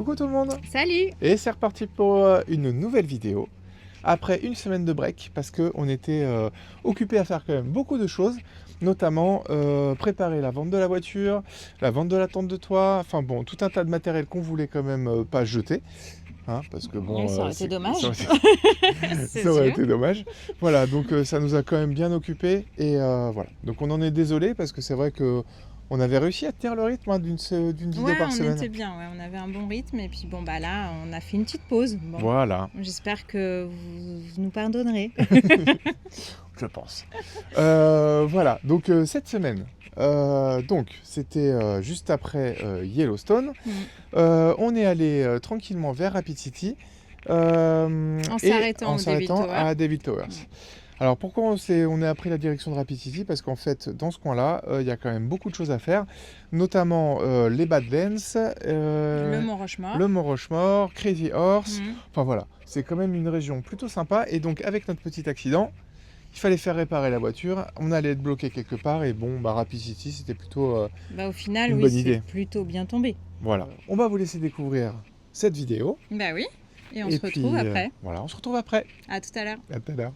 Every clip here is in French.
Coucou tout le monde. Salut! Et c'est reparti pour une nouvelle vidéo. Après une semaine de break, parce qu'on était occupé à faire quand même beaucoup de choses, notamment préparer la vente de la voiture, la vente de la tente de toit, enfin bon, tout un tas de matériel qu'on voulait quand même pas jeter. Hein, parce que bon, Oui, ça aurait été dommage. Ça aurait été dommage. Voilà, donc ça nous a quand même bien occupé et voilà. Donc on en est désolé parce que c'est vrai que on avait réussi à tenir le rythme hein, d'une vidéo par semaine. Ouais, on était bien, ouais, on avait un bon rythme et puis bon bah là, on a fait une petite pause. Bon, Voilà. j'espère que vous nous pardonnerez. Je pense. Voilà, donc cette semaine, donc c'était juste après Yellowstone. On est allé tranquillement vers Rapid City. En s'arrêtant à Devil Towers. Alors pourquoi on a pris la direction de Rapid City? Parce qu'en fait, dans ce coin-là, il y a quand même beaucoup de choses à faire, notamment les Badlands, le Mont-Rochemort, le Mont-Rochemort, Crazy Horse. Enfin voilà, c'est quand même une région plutôt sympa. Et donc avec notre petit accident, il fallait faire réparer la voiture. On allait être bloqué quelque part et bon, bah Rapid City, c'était plutôt au final, une oui, bonne idée. c'est plutôt bien tombé. Voilà, on va vous laisser découvrir cette vidéo. Bah oui, et on se retrouve après. Voilà, on se retrouve après. À tout à l'heure. À tout à l'heure.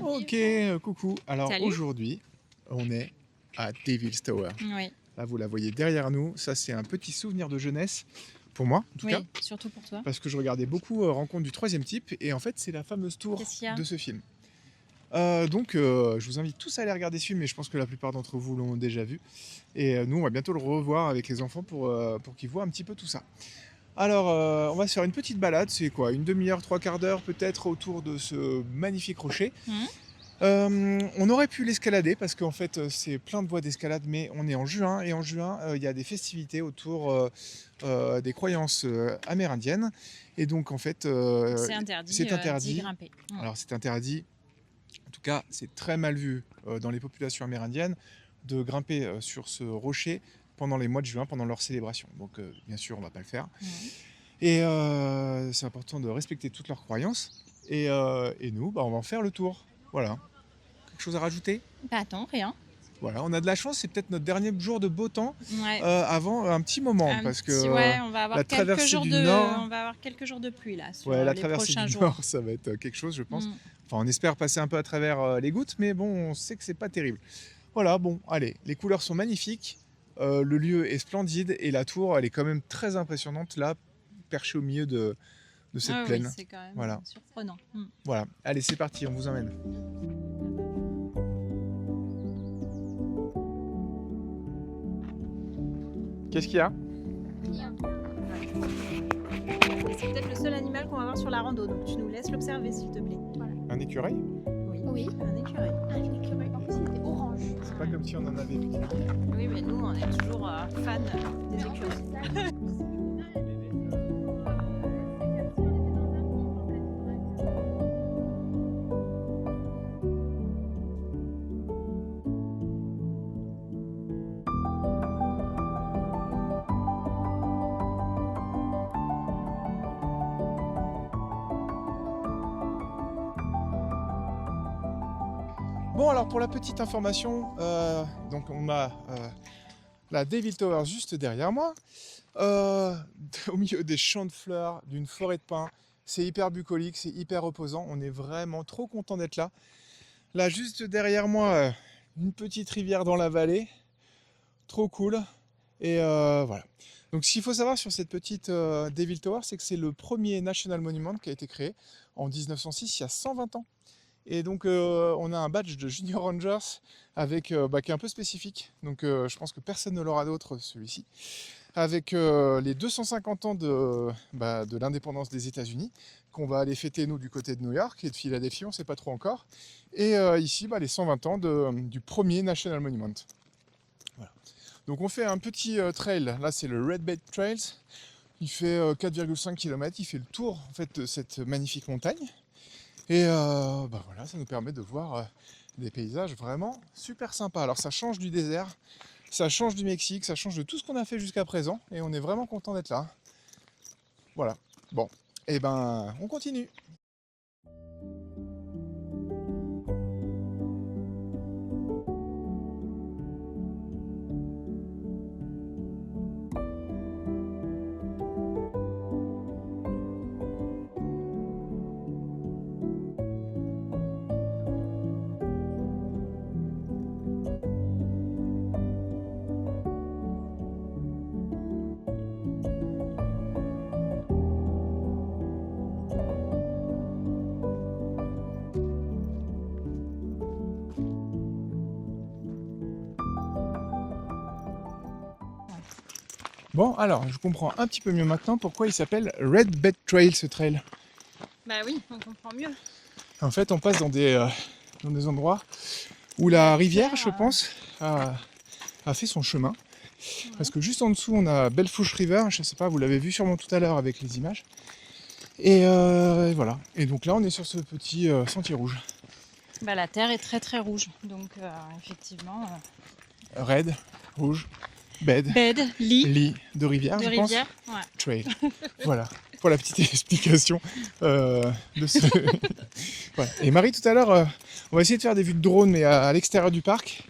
Ok, coucou. Alors aujourd'hui, on est à Devil's Tower. Oui. Là, vous la voyez derrière nous. Ça, c'est un petit souvenir de jeunesse, pour moi, en tout cas. Surtout pour toi. Parce que je regardais beaucoup Rencontre du troisième type. Et en fait, c'est la fameuse tour de ce film. Donc, je vous invite tous à aller regarder ce film. Mais je pense que la plupart d'entre vous l'ont déjà vu. Et nous, on va bientôt le revoir avec les enfants pour qu'ils voient un petit peu tout ça. Alors, on va se faire une petite balade. C'est quoi? Une demi-heure, 3/4 d'heure peut-être autour de ce magnifique rocher. On aurait pu l'escalader parce qu'en fait c'est plein de voies d'escalade, mais on est en juin et en juin il y a des festivités autour des croyances amérindiennes et donc en fait c'est interdit d'y grimper. Alors c'est interdit, en tout cas c'est très mal vu dans les populations amérindiennes de grimper sur ce rocher pendant les mois de juin, pendant leur célébration. Donc bien sûr on va pas le faire. Et c'est important de respecter toutes leurs croyances et nous on va en faire le tour. Voilà. Quelque chose à rajouter? Bah attends, rien. Voilà, on a de la chance, c'est peut-être notre dernier jour de beau temps avant un petit moment. Parce que on va avoir quelques jours de pluie là sur la les traversée prochains du jours. Nord, ça va être quelque chose, je pense. Enfin, on espère passer un peu à travers les gouttes, mais bon, on sait que c'est pas terrible. Voilà, bon, allez, les couleurs sont magnifiques, le lieu est splendide et la tour, elle est quand même très impressionnante là, perchée au milieu de cette plaine. Oui, c'est quand même surprenant. Voilà, allez, c'est parti, on vous emmène. Qu'est-ce qu'il y a? C'est peut-être le seul animal qu'on va voir sur la rando, donc tu nous laisses l'observer s'il te plaît. Voilà. Un écureuil? Oui, un écureuil. Un écureuil, en plus il était orange. C'est pas comme si on en avait vu. Oui, mais nous on est toujours fans des écureuils. Bon, alors pour la petite information, donc on a la Devil Tower juste derrière moi, au milieu des champs de fleurs, d'une forêt de pins. C'est hyper bucolique, c'est hyper reposant. On est vraiment trop content d'être là. Là, juste derrière moi, une petite rivière dans la vallée, trop cool. Et voilà. Donc, ce qu'il faut savoir sur cette petite Devil Tower, c'est que c'est le premier National Monument qui a été créé en 1906, il y a 120 ans. Et donc on a un badge de Junior Rangers avec, qui est un peu spécifique, donc je pense que personne ne l'aura d'autre celui-ci, avec les 250 ans de l'indépendance des États-Unis, qu'on va aller fêter nous du côté de New York et de Philadelphie, on ne sait pas trop encore, et ici les 120 ans du premier National Monument. Voilà. Donc on fait un petit trail, là c'est le Red Bed Trails. Il fait 4,5 km, il fait le tour en fait, de cette magnifique montagne. Et bah voilà, ça nous permet de voir des paysages vraiment super sympas. Alors ça change du désert, ça change du Mexique, ça change de tout ce qu'on a fait jusqu'à présent. Et on est vraiment content d'être là. Voilà. Bon, et ben on continue. Bon, alors, je comprends un petit peu mieux maintenant pourquoi il s'appelle Red Bed Trail, ce trail. Bah oui, on comprend mieux. En fait, on passe dans des endroits où la rivière, je pense, a fait son chemin. Parce que juste en dessous, on a Belfouche River, je sais pas, vous l'avez vu sûrement tout à l'heure avec les images. Et voilà. Et donc là, on est sur ce petit sentier rouge. Bah la terre est très très rouge, donc effectivement... Red, rouge, bed, lit lit de rivière, de je rivière. pense. Ouais. Trail. Voilà, pour la petite explication de ce... Voilà. Et Marie, tout à l'heure, on va essayer de faire des vues de drone, mais à l'extérieur du parc.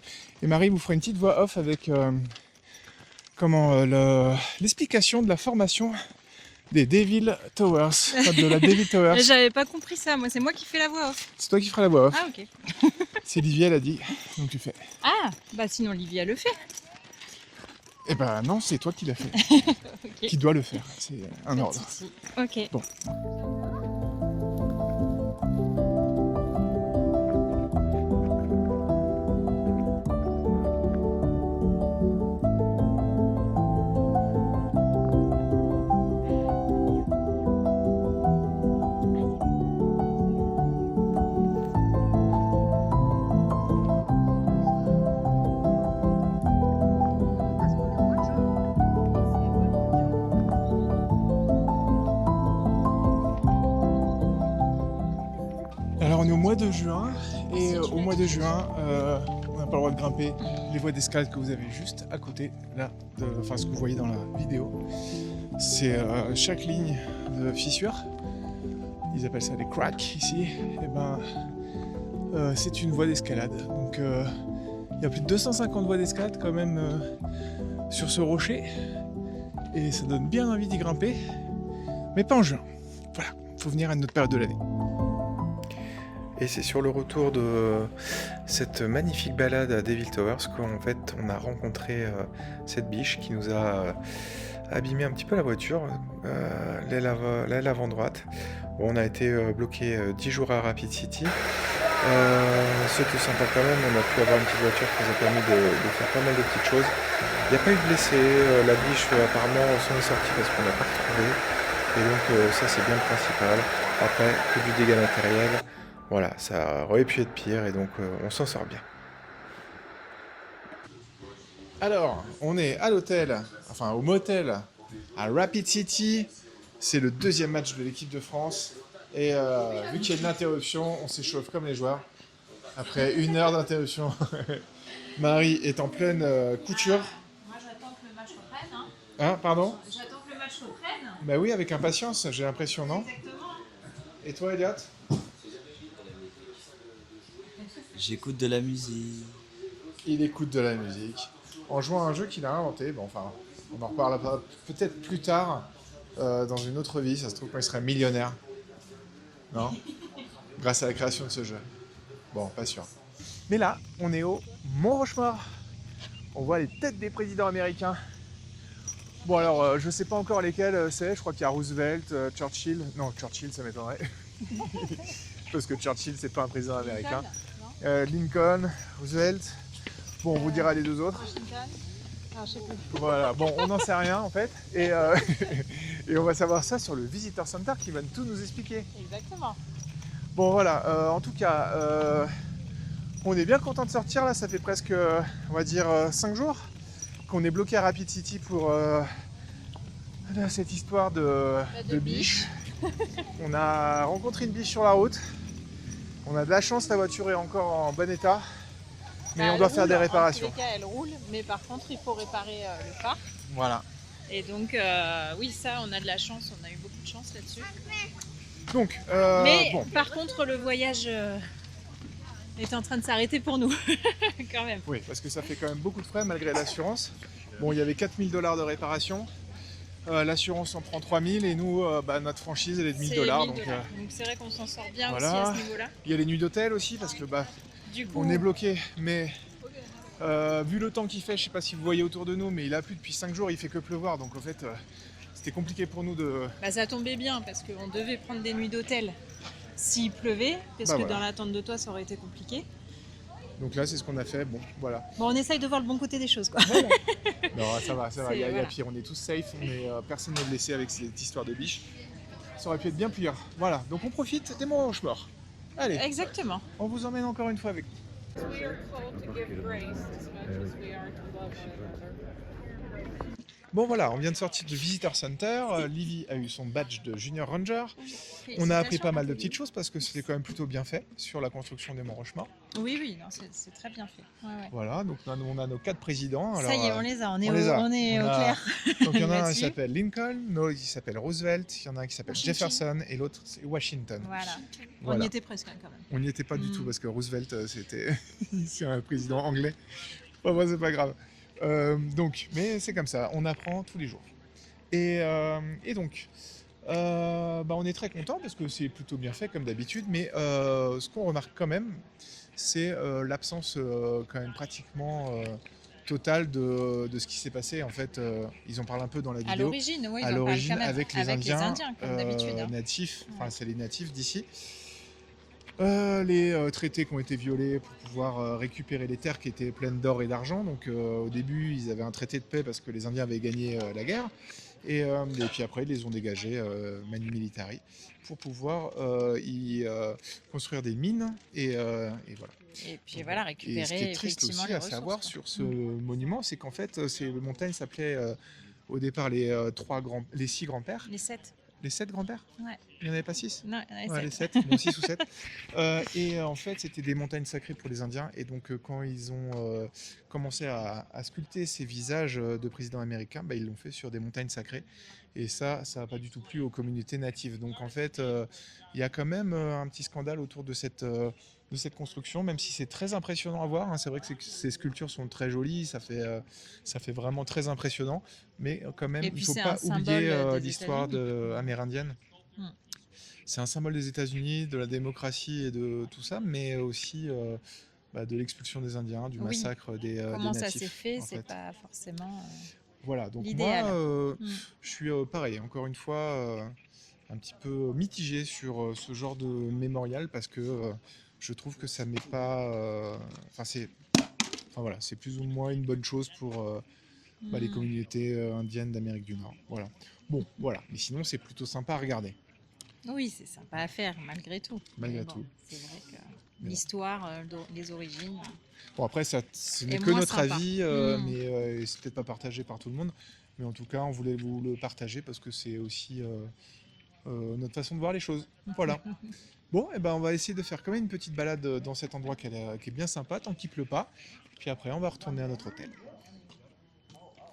Et Marie vous fera une petite voix off avec l'explication de la formation des Devil Towers, enfin, de la Devil Towers. J'avais pas compris ça, moi c'est moi qui fais la voix off. C'est toi qui feras la voix off. Ah ok. C'est Olivier, elle a dit, donc tu fais. Ah, bah sinon Olivia le fait. Eh ben non, c'est toi qui l'as fait. Ok. Qui doit le faire, c'est un ordre. Ok. Bon. Alors on est au mois de juin et au mois de juin on n'a pas le droit de grimper les voies d'escalade que vous avez juste à côté là, enfin ce que vous voyez dans la vidéo. C'est chaque ligne de fissure, ils appellent ça des cracks ici, et ben c'est une voie d'escalade. Donc il y a plus de 250 voies d'escalade quand même sur ce rocher et ça donne bien envie d'y grimper, mais pas en juin. Voilà, faut venir à une autre période de l'année. Et c'est sur le retour de cette magnifique balade à Devil Towers qu'en fait on a rencontré cette biche qui nous a abîmé un petit peu la voiture, l'aile avant droite. Bon, on a été bloqué 10 jours à Rapid City. C'était sympa quand même, on a pu avoir une petite voiture qui nous a permis de faire pas mal de petites choses. Il n'y a pas eu de blessés, la biche apparemment s'en est sortie parce qu'on l'a pas retrouvée. Et donc ça c'est bien le principal. Après, que du dégât matériel. Voilà, ça aurait pu être pire et donc on s'en sort bien. Alors, on est à l'hôtel, enfin au motel à Rapid City. C'est le deuxième match de l'équipe de France. Et vu qu'il y a une interruption, on s'échauffe comme les joueurs. Après 1 heure d'interruption, Marie est en pleine couture. Moi j'attends que le match reprenne. Hein, pardon? J'attends que le match reprenne. Bah oui, avec impatience, j'ai l'impression, non? Exactement. Et toi, Elliot? J'écoute de la musique. Il écoute de la musique en jouant à un jeu qu'il a inventé. Bon, enfin, on en reparlera peut-être plus tard dans une autre vie. Ça se trouve quand il serait millionnaire. Non? Grâce à la création de ce jeu. Bon, pas sûr. Mais là, on est au Mont Rushmore. On voit les têtes des présidents américains. Bon, alors, je sais pas encore lesquels c'est. Je crois qu'il y a Roosevelt, Churchill. Non, Churchill, ça m'étonnerait. Parce que Churchill, c'est pas un président américain. Lincoln, Roosevelt. Bon, on vous dira les deux autres. Washington. Ah, je sais plus. Voilà, bon, on n'en sait rien en fait. Et, et on va savoir ça sur le Visitor Center qui va tout nous expliquer. Exactement. Bon, voilà, en tout cas, on est bien content de sortir là. Ça fait presque, on va dire, 5 jours qu'on est bloqué à Rapid City pour cette histoire de biche. On a rencontré une biche sur la route. On a de la chance, la voiture est encore en bon état. Mais on doit faire des réparations. En tous les cas, elle roule, mais par contre, il faut réparer le phare. Voilà. Et donc, oui, ça, on a de la chance, on a eu beaucoup de chance là-dessus. Donc, mais bon. par contre, le voyage est en train de s'arrêter pour nous, quand même. Oui, parce que ça fait quand même beaucoup de frais malgré l'assurance. Bon, il y avait 4 000 $ de réparation. L'assurance en prend 3 000 et nous, notre franchise, elle est de 1 000 $. Donc c'est vrai qu'on s'en sort bien voilà. aussi à ce niveau-là. Il y a les nuits d'hôtel aussi parce que Du coup, on est bloqué. Mais vu le temps qu'il fait, je sais pas si vous voyez autour de nous, mais il a plu depuis 5 jours, il fait que pleuvoir. Donc en fait, c'était compliqué pour nous de... ça tombait bien parce qu'on devait prendre des nuits d'hôtel s'il pleuvait, parce que voilà. dans l'attente de toi, ça aurait été compliqué. Donc là, c'est ce qu'on a fait. Bon, voilà. Bon, on essaye de voir le bon côté des choses, quoi. Voilà. Non, ça va. Il y a voilà. pire. On est tous safe, mais personne n'est blessé avec cette histoire de biche. Ça aurait pu être bien pire. Voilà. Donc on profite des Mont-Rochemort. Allez, Exactement. on vous emmène encore une fois avec nous. Bon voilà, on vient de sortir du Visitor Center. Livy a eu son badge de Junior Ranger. On a appris pas mal de petites choses parce que c'était quand même plutôt bien fait sur la construction des Mont-Rochemort. Oui, non, c'est très bien fait. Ouais. Voilà, donc on a nos 4 présidents. Ça y est, on les a, on est On au a- clair. Donc il y en a un qui Là-dessus. s'appelle Lincoln, l'autre qui s'appelle Roosevelt, il y en a un qui s'appelle Washington. Jefferson et l'autre c'est Washington. Voilà. On Voilà. y était presque, quand même. On n'y était pas du Mm. tout parce que Roosevelt c'était c'est un président anglais. Enfin, moi c'est pas grave. Donc, mais c'est comme ça, on apprend tous les jours. Et donc, on est très content parce que c'est plutôt bien fait comme d'habitude, mais ce qu'on remarque quand même, c'est l'absence quand même pratiquement totale de ce qui s'est passé. En fait, ils en parlent un peu dans la À vidéo. l'origine, oui, À ils en parlent l'origine, quand même. avec les Indiens, comme d'habitude. Hein. natifs, enfin Ouais. c'est les natifs d'ici. Les traités qui ont été violés pour pouvoir récupérer les terres qui étaient pleines d'or et d'argent. Donc au début, ils avaient un traité de paix parce que les Indiens avaient gagné la guerre. Et puis après, ils les ont dégagés, manu militari, pour pouvoir y construire des mines. Et voilà. Et puis voilà, Et récupérer ce qui est triste effectivement aussi les à savoir ressources, sur ce monument, c'est qu'en fait, le montagne s'appelait au départ les 6 grands-pères. Les 7. Les 7 grands-pères? Ouais. Il n'y en avait pas 6? Non, il y en avait Ouais, les 7. 7, bon 6 ou 7. Et en fait, c'était des montagnes sacrées pour les Indiens. Et donc, quand ils ont commencé à sculpter ces visages de présidents américains, ils l'ont fait sur des montagnes sacrées. Et ça n'a pas du tout plu aux communautés natives. Donc, en fait, il y a quand même un petit scandale autour de cette construction, même si c'est très impressionnant à voir. Hein. C'est vrai que ces sculptures sont très jolies, ça fait vraiment très impressionnant. Mais quand même, Et il puis ne faut c'est pas un symbole oublier des l'histoire amérindienne. Mm. C'est un symbole des États-Unis, de la démocratie et de tout ça, mais aussi de l'expulsion des Indiens, du Oui. massacre des Comment natifs. ça s'est fait, en c'est fait. pas forcément Voilà, donc l'idéal. moi, Mm. je suis pareil, encore une fois, un petit peu mitigé sur ce genre de mémorial parce que je trouve que ça met pas. C'est plus ou moins une bonne chose pour les Mm. communautés indiennes d'Amérique du Nord. Voilà. Bon, voilà. Mais sinon, c'est plutôt sympa à regarder. Oui, c'est sympa à faire, malgré tout. Malgré Mais bon, tout. C'est vrai que bon. l'histoire, les origines. Bon, après, ce n'est Et que moins notre sympa. avis, Mm. mais c'est peut-être pas partagé par tout le monde. Mais en tout cas, on voulait vous le partager parce que c'est aussi notre façon de voir les choses. Voilà. Bon, on va essayer de faire quand même une petite balade dans cet endroit qui est bien sympa, tant qu'il pleut pas. Puis après, on va retourner à notre hôtel.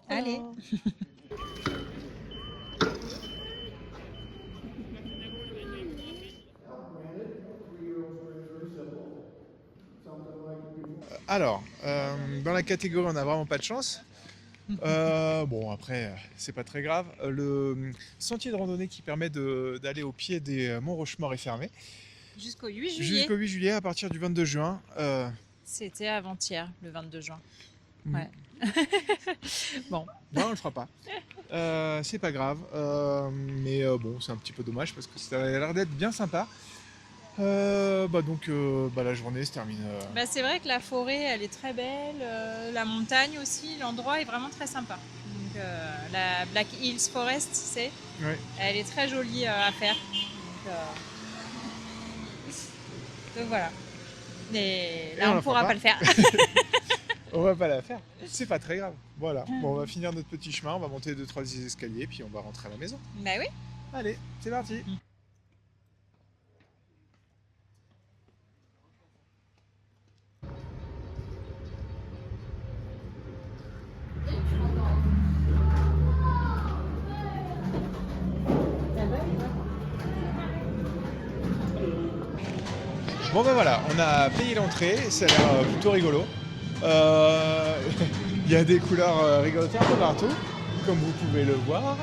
Allez. Alors, dans la catégorie, on n'a vraiment pas de chance. Bon, après, c'est pas très grave. Le sentier de randonnée qui permet d'aller au pied des Monts Rochemort est fermé. Jusqu'au 8 juillet. Jusqu'au 8 juillet, à partir du 22 juin. C'était avant-hier, le 22 juin. Mm. Ouais. Bon. Non, on le fera pas. C'est pas grave. Mais bon, c'est un petit peu dommage parce que ça a l'air d'être bien sympa. Donc, la journée se termine. C'est vrai que la forêt, elle est très belle. La montagne aussi, l'endroit est vraiment très sympa. Donc, la Black Hills Forest, c'est, Ouais. elle est très jolie à faire. Donc voilà. Mais Et là, on on la ne pourra fera pas le faire. On va pas la faire. C'est pas très grave. Voilà. Bon, on va finir notre petit chemin, on va monter 2-3 escaliers, puis on va rentrer à la maison. Bah oui. Allez, c'est parti. Bon ben voilà, on a payé l'entrée, ça a l'air plutôt rigolo. Il y a des couleurs rigolotes un peu partout, comme vous pouvez le voir.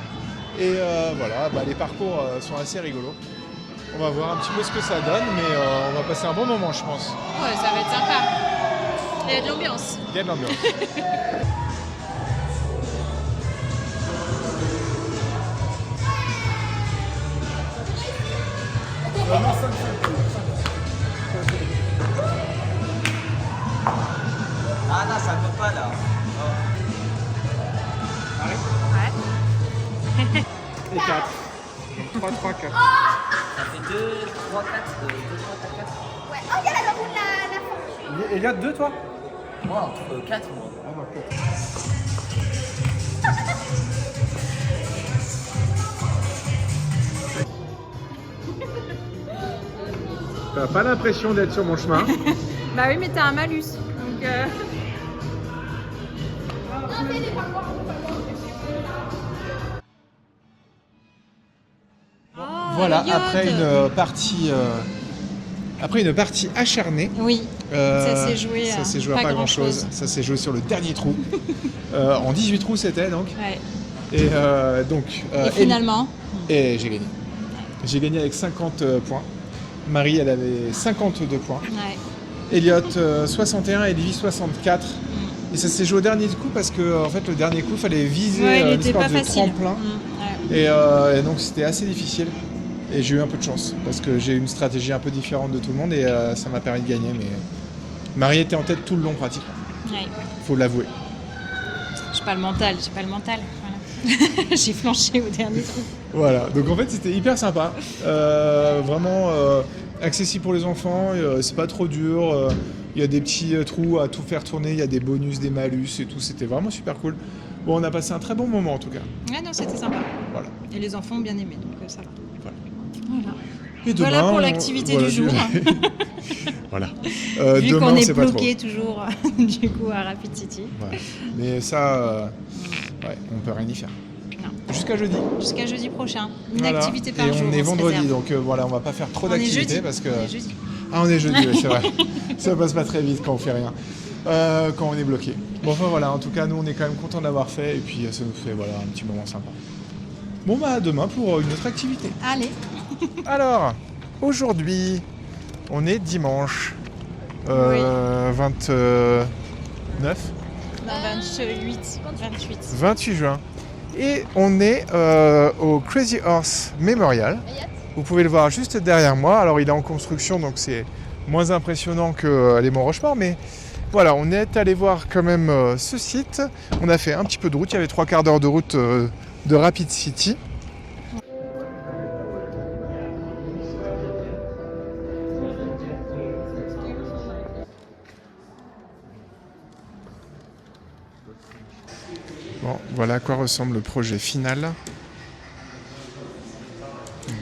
Et voilà, les parcours sont assez rigolos. On va voir un petit peu ce que ça donne, mais on va passer un bon moment, je pense. Ouais, ça va être sympa. Il y a de l'ambiance. Il y a de l'ambiance. Ah non, ça peut pas là. Ouais. Et 4. 3, 3, 4. Ça fait 2, 3, 4, 2, 3, 4, 4. Ouais. Oh, regarde la route, la forme. Elliot, 2 toi? Moi, entre 4 moi. Ah non, 4. T'as pas l'impression d'être sur mon chemin? Bah oui, mais t'as un malus. Donc, Voilà, Elliot. après une partie acharnée. Oui, ça s'est joué, ça s'est joué à pas grand chose. Ça s'est joué sur le dernier trou. En 18 trous c'était donc. Ouais. Et Et finalement, et j'ai gagné. J'ai gagné avec 50 points. Marie elle avait 52 points. ouais. Elliot 61 et Livy 64. Et ça s'est joué au dernier coup parce que en fait le dernier coup fallait viser Ouais, il une était espèce pas de facile. tremplin. Ouais. Et donc c'était assez difficile. Et j'ai eu un peu de chance parce que j'ai eu une stratégie un peu différente de tout le monde et ça m'a permis de gagner. Mais Marie était en tête tout le long pratiquement. Ouais. Faut l'avouer. J'ai pas le mental. Voilà. J'ai flanché au dernier trou. Voilà. Donc en fait c'était hyper sympa. Vraiment accessible pour les enfants. C'est pas trop dur. Il y a des petits trous à tout faire tourner. Il y a des bonus, des malus et tout. C'était vraiment super cool. Bon, on a passé un très bon moment en tout cas. Ouais, non, c'était sympa. Voilà. Et les enfants ont bien aimé, donc ça va. Voilà. Voilà. Et demain, Voilà pour l'activité du jour. Voilà. Vu Demain, qu'on est c'est pas trop. bloqué toujours du coup à Rapid City. Ouais. Mais ça, ouais, on peut rien y faire. Non. Jusqu'à jeudi. Jusqu'à jeudi prochain. Une Voilà. activité par et jour. on est se vendredi, réserve. donc voilà, on va pas faire trop On est d'activités jeudi. parce que. On est jeudi. Ah, on est jeudi, ouais, c'est vrai. Ça passe pas très vite quand on fait rien. Quand on est bloqué. Bon, enfin voilà, en tout cas, nous on est quand même contents de l'avoir fait et puis ça nous fait voilà, un petit moment sympa. Bon, bah à demain pour une autre activité. Allez. Alors, aujourd'hui, on est dimanche 29, 28 juin. Et on est au Crazy Horse Memorial. Vous pouvez le voir juste derrière moi. Alors, il est en construction, donc c'est moins impressionnant que les Monts Rochemort, mais voilà, on est allé voir quand même ce site. On a fait un petit peu de route, il y avait 3 quarts d'heure de route de Rapid City. Bon, voilà à quoi ressemble le projet final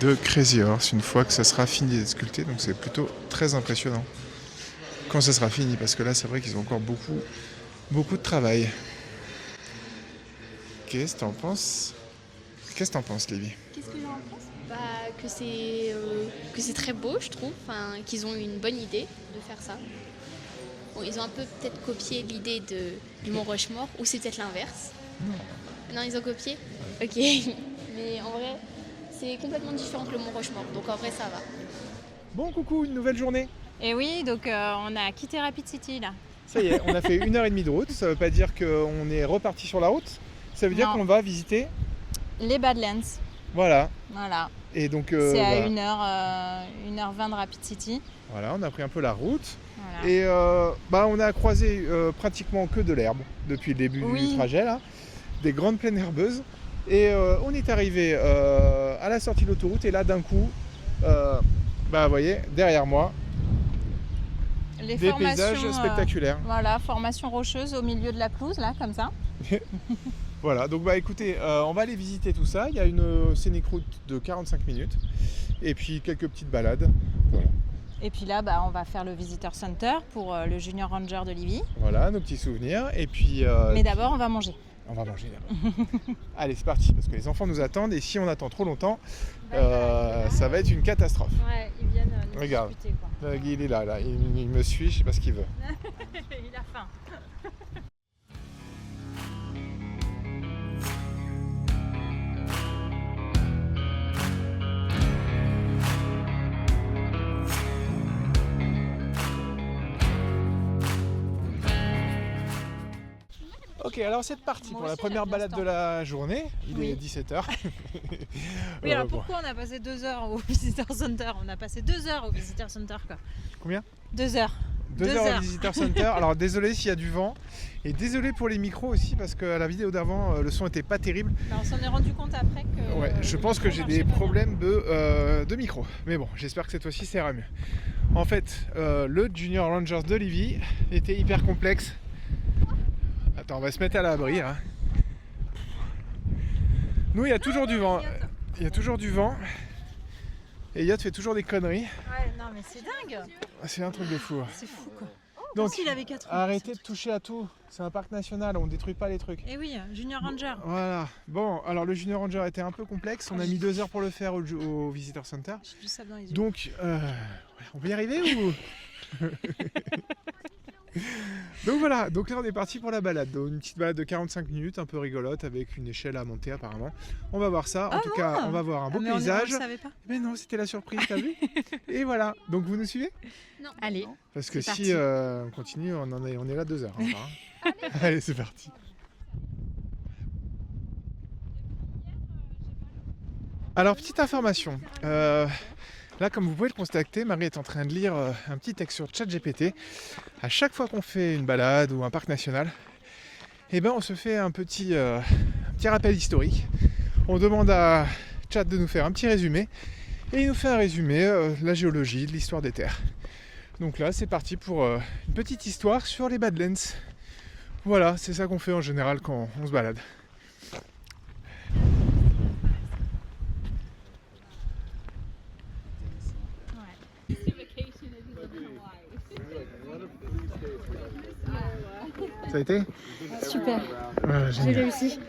de Crazy Horse une fois que ça sera fini d'être sculpté, donc c'est plutôt très impressionnant quand ça sera fini, parce que là c'est vrai qu'ils ont encore beaucoup de travail. Qu'est-ce que t'en penses? Qu'est-ce que t'en penses, Lévi? Qu'est-ce que j'en pense? Que c'est très beau, je trouve. Enfin, qu'ils ont eu une bonne idée de faire ça. Bon, ils ont un peu peut-être copié l'idée du Mont Rochemort, ou c'est peut-être l'inverse. Non, ils ont copié. Ok. Mais en vrai, c'est complètement différent que le Mont Rochemort. Donc en vrai, ça va. Bon, coucou, une nouvelle journée. Et oui, donc on a quitté Rapid City là. Ça y est, on a fait 1h30 de route. Ça veut pas dire qu'on est reparti sur la route. Ça veut dire Non. qu'on va visiter. Les Badlands. Voilà. Voilà. Et donc, C'est à voilà. 1h20 de Rapid City. Voilà, on a pris un peu la route. Voilà. Et on a croisé pratiquement que de l'herbe depuis le début Oui. du trajet, là. Des grandes plaines herbeuses. Et on est arrivé à la sortie de l'autoroute. Et là, d'un coup, vous voyez, derrière moi, Les des formations, paysages spectaculaires. Voilà, formation rocheuse au milieu de la pelouse, là, comme ça. Voilà, donc bah écoutez, on va aller visiter tout ça. Il y a une scénic route de 45 minutes et puis quelques petites balades. Voilà, Et puis là, on va faire le Visitor Center pour le Junior Ranger de Livy. voilà nos petits souvenirs. Et puis Mais d'abord, on va manger. on va manger d'abord. Allez, c'est parti, parce que les enfants nous attendent et si on attend trop longtemps, ça va être une catastrophe. Ouais, ils viennent nous Regarde. discuter, quoi. Il est là, il me suit, je sais pas ce qu'il veut. Il a faim. Ok, alors c'est parti Moi pour la aussi, première j'aime balade l'instant. de la journée. Il Oui. est 17h. Oui, alors bon. pourquoi on a passé 2 heures au Visitor Center? On a passé 2 heures au Visitor Center, quoi. Combien 2 heures. 2 heures au Visitor Center. Alors désolé s'il y a du vent. Et désolé pour les micros aussi parce que à la vidéo d'avant, le son était pas terrible. On s'en est rendu compte après que. Ouais, je pense que j'ai des problèmes de micro. Mais bon, j'espère que cette fois-ci ça ira mieux. En fait, le Junior Rangers de Livy était hyper complexe. Attends, on va se mettre à l'abri. Hein. Nous, il y a toujours du vent. Il y a toujours du vent. Et Yacht fait toujours des conneries. Ouais, non, mais c'est dingue. C'est un truc de fou. C'est fou, quoi. Donc, s'il avait 4 ans. arrêtez de toucher à tout. C'est un parc national, on détruit pas les trucs. Et oui, Junior Ranger. Voilà. Bon, alors le Junior Ranger était un peu complexe. On a mis 2 heures pour le faire au Visitor Center. J'ai du sable dans les yeux. Donc, on peut y arriver ou Donc voilà, donc là on est parti pour la balade. Donc, une petite balade de 45 minutes, un peu rigolote, avec une échelle à monter apparemment. On va voir ça. En tout cas, on va voir un beau mais paysage. On ne savait pas. Mais non, c'était la surprise, t'as vu? Et voilà. Donc vous nous suivez? Non. Allez. Parce que C'est si parti. on continue, on est là 2 heures. Encore, hein. Allez, c'est parti. Alors, petite information. Là, comme vous pouvez le constater, Marie est en train de lire un petit texte sur ChatGPT. À chaque fois qu'on fait une balade ou un parc national, eh ben, on se fait un petit rappel historique. On demande à Chat de nous faire un petit résumé. Et il nous fait un résumé de la géologie, de l'histoire des terres. Donc là, c'est parti pour une petite histoire sur les Badlands. Voilà, c'est ça qu'on fait en général quand on se balade. Ça a été? Super. Ouais, J'ai génial. réussi.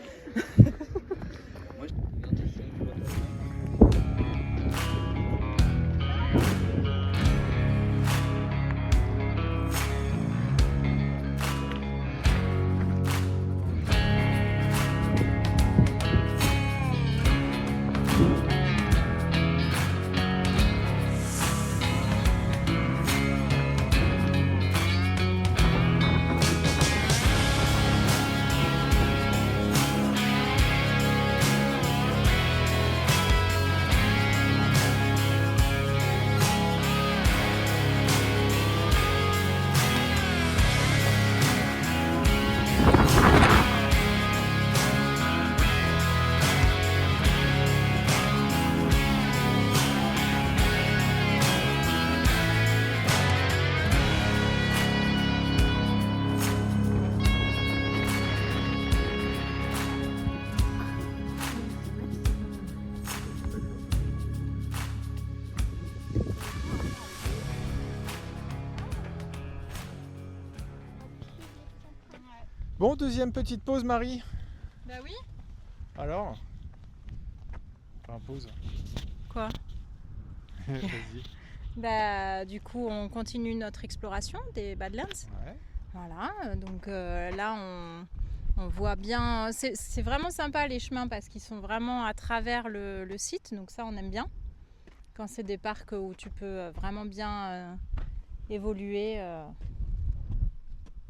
Bon, deuxième petite pause, Marie. Bah oui. Alors? Enfin, pause. Quoi? Vas-y. Bah du coup, on continue notre exploration des Badlands. Ouais. Voilà, donc là on voit bien, c'est vraiment sympa les chemins parce qu'ils sont vraiment à travers le site, donc ça on aime bien. Quand c'est des parcs où tu peux vraiment bien évoluer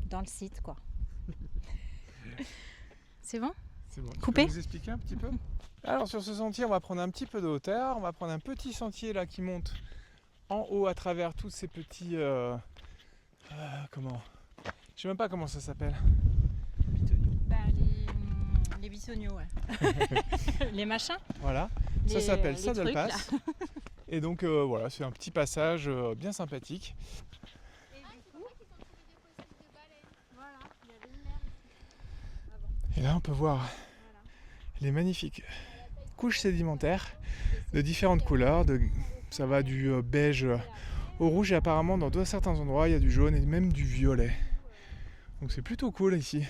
dans le site, quoi. C'est bon? C'est bon. Coupé? Tu peux nous expliquer un petit peu? Alors sur ce sentier, on va prendre un petit peu de hauteur. On va prendre un petit sentier là qui monte en haut à travers tous ces petits... comment? Je sais même pas comment ça s'appelle. Bah, les bissonniaux, ouais. Les machins. Voilà. Ça Les- s'appelle les Saddle trucs, là. Pass. Et donc voilà, c'est un petit passage bien sympathique. Et du coup, Et là on peut voir les magnifiques couches sédimentaires de différentes couleurs. Ça va du beige au rouge et apparemment dans certains endroits il y a du jaune et même du violet. Donc c'est plutôt cool ici.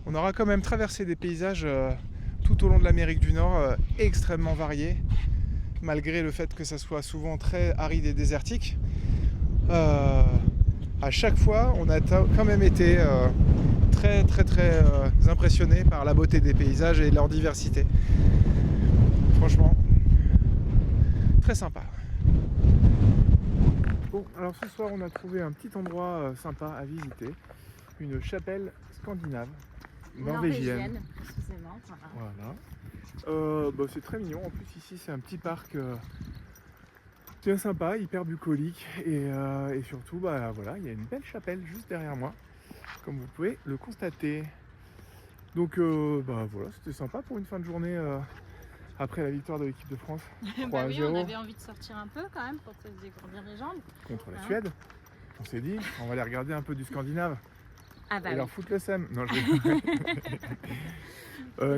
On aura quand même traversé des paysages tout au long de l'Amérique du Nord extrêmement variés, malgré le fait que ça soit souvent très aride et désertique. À chaque fois, on a quand même été très impressionné par la beauté des paysages et leur diversité. Franchement, très sympa. Bon, alors ce soir, on a trouvé un petit endroit sympa à visiter, une chapelle scandinave. Norvégienne. Excusez-moi. Voilà. C'est très mignon. En plus ici c'est un petit parc bien sympa, hyper bucolique et surtout voilà, il y a une belle chapelle juste derrière moi, comme vous pouvez le constater. Donc voilà, c'était sympa pour une fin de journée après la victoire de l'équipe de France 3-0 Bah oui, on avait envie de sortir un peu quand même pour se dégourdir les jambes. contre la Suède. On s'est dit, on va aller regarder un peu du Scandinave. Ah bah et leur foutre le seum. Non,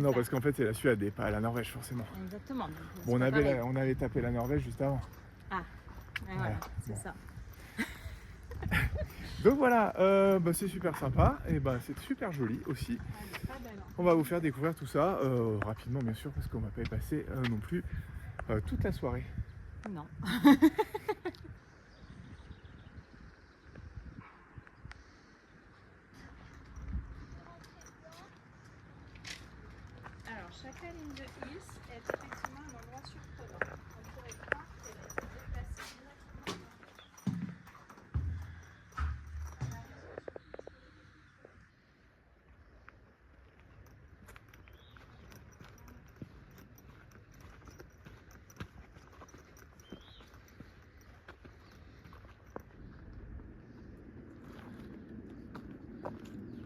non, parce qu'en fait c'est la Suède et pas la Norvège forcément. Exactement. Bon, on avait tapé la Norvège juste avant. Ah, voilà, c'est ça. Donc voilà, c'est super sympa et c'est super joli aussi. On va vous faire découvrir tout ça rapidement bien sûr parce qu'on va pas y passer non plus toute la soirée. Non. chacune de Hills est effectivement un endroit surprenant. On pourrait croire qu'elle a été déplacée directement.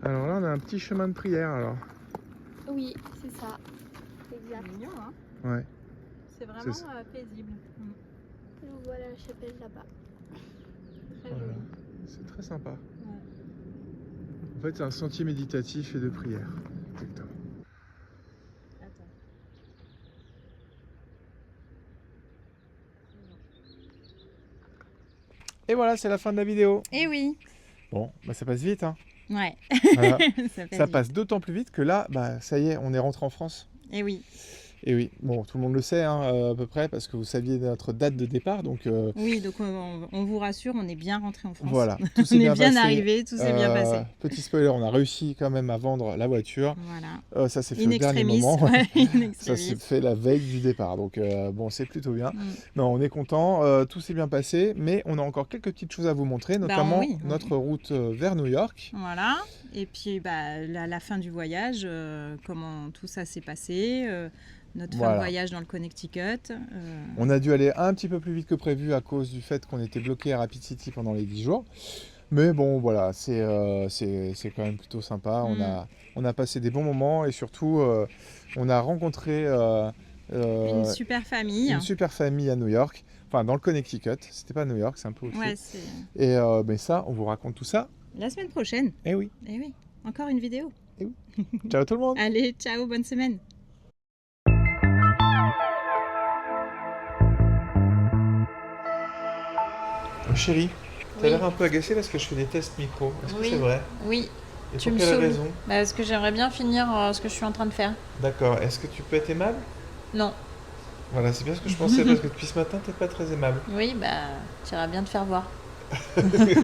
Alors là, on a un petit chemin de prière alors. Oui, c'est ça. Exact. C'est mignon, hein? Ouais. C'est vraiment C'est paisible. On voit la chapelle là-bas. Très Voilà. joli. C'est très sympa. Ouais. En fait, c'est un sentier méditatif et de prière. Exactement. Attends. Et voilà, c'est la fin de la vidéo. Eh oui. Bon, bah ça passe vite, hein. Ouais. Voilà. Ça Ça passe d'autant plus vite que là, bah ça y est, on est rentré en France. Eh oui. Et oui, bon, tout le monde le sait hein, à peu près, parce que vous saviez notre date de départ, donc Oui, donc on vous rassure, on est bien rentré en France. voilà, tout On s'est est bien bien passé. arrivé, tout s'est bien passé. Petit spoiler, on a réussi quand même à vendre la voiture. Voilà. Ça s'est fait In au dernier extremis. moment. Ouais, in Ça s'est extremis. fait la veille du départ, donc bon, c'est plutôt bien. Mm. Non, on est content, tout s'est bien passé, mais on a encore quelques petites choses à vous montrer, notamment oui, oui. notre route vers New York. Voilà. Et puis la fin du voyage, comment tout ça s'est passé, notre fin de voyage dans le Connecticut. On a dû aller un petit peu plus vite que prévu à cause du fait qu'on était bloqué à Rapid City pendant les 10 jours. Mais bon, voilà, c'est quand même plutôt sympa. On a passé des bons moments et surtout, on a rencontré une super famille. une super famille à New York. Enfin, dans le Connecticut. C'était pas New York, c'est un peu au-dessus. Ouais, Et mais ça, on vous raconte tout ça. la semaine prochaine. Eh oui. Eh oui, encore une vidéo. Ciao tout le monde. Allez, ciao, bonne semaine. Chérie, t'as Oui. l'air un peu agacée parce que je fais des tests micro. Est-ce que Oui. c'est vrai? Oui, Et tu pour me quelle saoules. raison? Parce que j'aimerais bien finir ce que je suis en train de faire. D'accord. Est-ce que tu peux être aimable? Non. Voilà, c'est bien ce que je pensais parce que depuis ce matin, t'es pas très aimable. Oui, tu iras bien te faire voir.